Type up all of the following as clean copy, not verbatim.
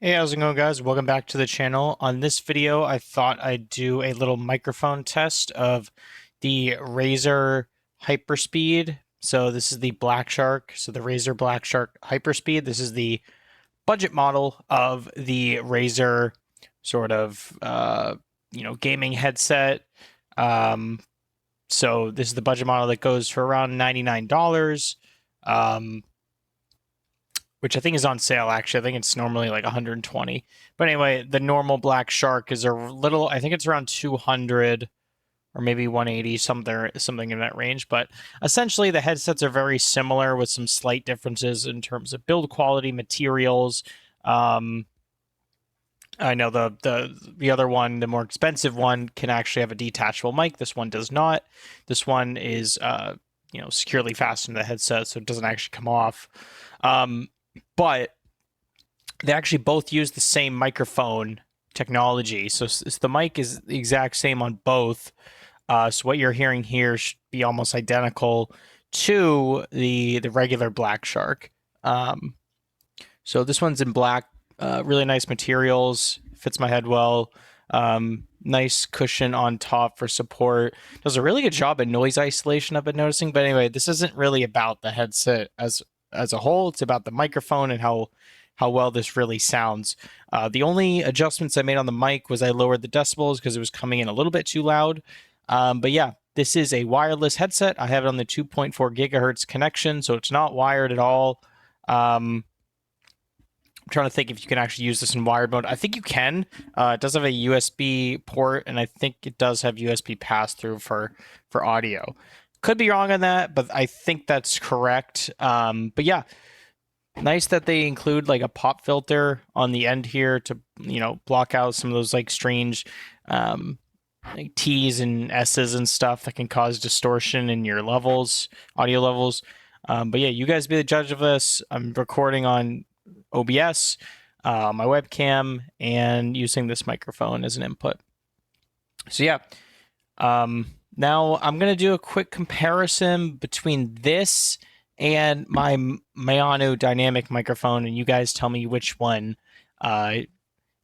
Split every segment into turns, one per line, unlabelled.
Hey, how's it going, guys? Welcome back to the channel. On this video, I thought I'd do a little microphone test of the Razer HyperSpeed. So this is the BlackShark. So the Razer BlackShark HyperSpeed. This is the budget model of the Razer sort of gaming headset. Um, so this is the budget model that goes for around $99. Um, which I think is on sale actually. I think it's normally like 120. But anyway, the normal BlackShark is a little, I think it's around 200 or maybe 180, something in that range. But essentially the headsets are very similar with some slight differences in terms of build quality, materials. I know the other one, the more expensive one, can actually have a detachable mic. This one does not. This one is securely fastened to the headset, so it doesn't actually come off. But they actually both use the same microphone technology. So the mic is the exact same on both. So what you're hearing here should be almost identical to the regular BlackShark. So this one's in black, really nice materials, fits my head well. Nice cushion on top for support. Does a really good job at noise isolation, I've been noticing. But anyway, this isn't really about the headset as a whole. It's about the microphone and how well this really sounds. The only adjustments I made on the mic was I lowered the decibels because it was coming in a little bit too loud. But yeah, this is a wireless headset. I have it on the 2.4 gigahertz connection, so it's not wired at all. I'm trying to think if you can actually use this in wired mode. I think you can. It does have a USB port, and I think it does have USB pass-through for audio. Could be wrong on that, but I think that's correct. But yeah, nice that they include like a pop filter on the end here to, block out some of those like strange like T's and S's and stuff that can cause distortion in your levels, audio levels. But yeah, you guys be the judge of this. I'm recording on OBS, my webcam, and using this microphone as an input. So yeah. Now I'm going to do a quick comparison between this and my Maono dynamic microphone, and you guys tell me which one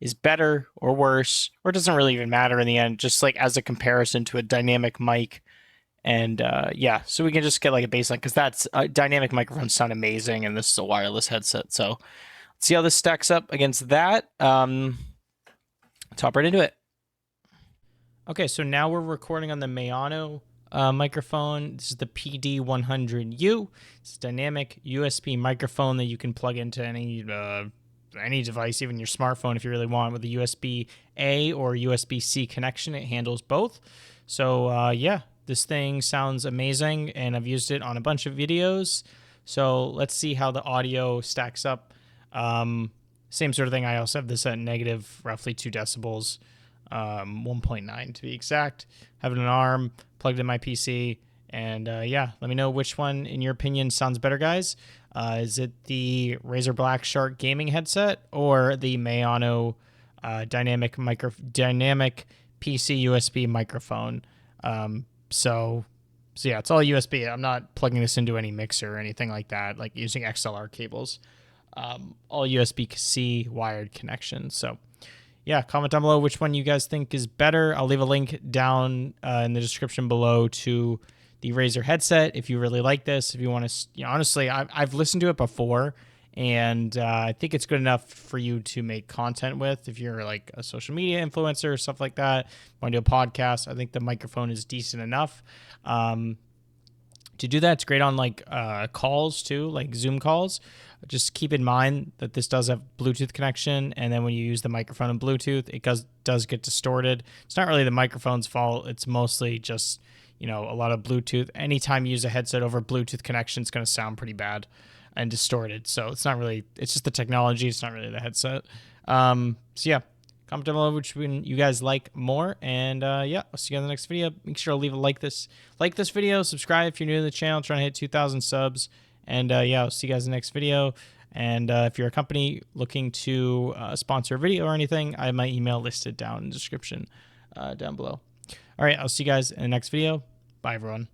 is better or worse, or it doesn't really even matter in the end, just like as a comparison to a dynamic mic. And yeah, so we can just get like a baseline, because that's dynamic microphones sound amazing, and this is a wireless headset. So let's see how this stacks up against that. Let's hop right into it. Okay, so now we're recording on the Maono microphone. This is the PD100U. It's a dynamic USB microphone that you can plug into any device, even your smartphone if you really want, with a USB-A or USB-C connection. It handles both. So yeah, this thing sounds amazing, and I've used it on a bunch of videos. So let's see how the audio stacks up. Same sort of thing. I also have this at negative roughly 2 decibels. 1.9 to be exact. Have it in an arm, plugged in my PC, and yeah, let me know which one, in your opinion, sounds better, guys. Is it the Razer BlackShark gaming headset or the Maono dynamic PC USB microphone? So yeah, it's all USB. I'm not plugging this into any mixer or anything like that, like using XLR cables. All USB-C wired connections. So yeah, comment down below which one you guys think is better. I'll leave a link down in the description below to the Razer headset if you really like this. If you want to, honestly, I've listened to it before, and I think it's good enough for you to make content with. If you're like a social media influencer or stuff like that, want to do a podcast, I think the microphone is decent enough. To do that, it's great on like calls too, like Zoom calls. Just keep in mind that this does have Bluetooth connection, and then when you use the microphone and Bluetooth, it does get distorted. It's not really the microphone's fault. It's mostly just, a lot of Bluetooth. Anytime you use a headset over Bluetooth connection, it's going to sound pretty bad and distorted. So it's not really, it's just the technology. It's not really the headset. So yeah, comment down below which one you guys like more. And yeah, I'll see you in the next video. Make sure to leave a like this video, subscribe if you're new to the channel, trying to hit 2,000 subs. And yeah, I'll see you guys in the next video. And if you're a company looking to sponsor a video or anything, I have my email listed down in the description down below. All right, I'll see you guys in the next video. Bye, everyone.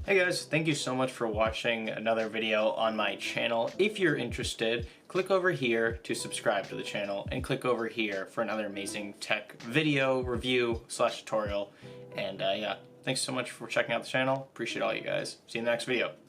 Hey guys, thank you so much for watching another video on my channel. If you're interested, click over here to subscribe to the channel, and click over here for another amazing tech video review / tutorial. And yeah, thanks so much for checking out the channel. Appreciate all you guys. See you in the next video.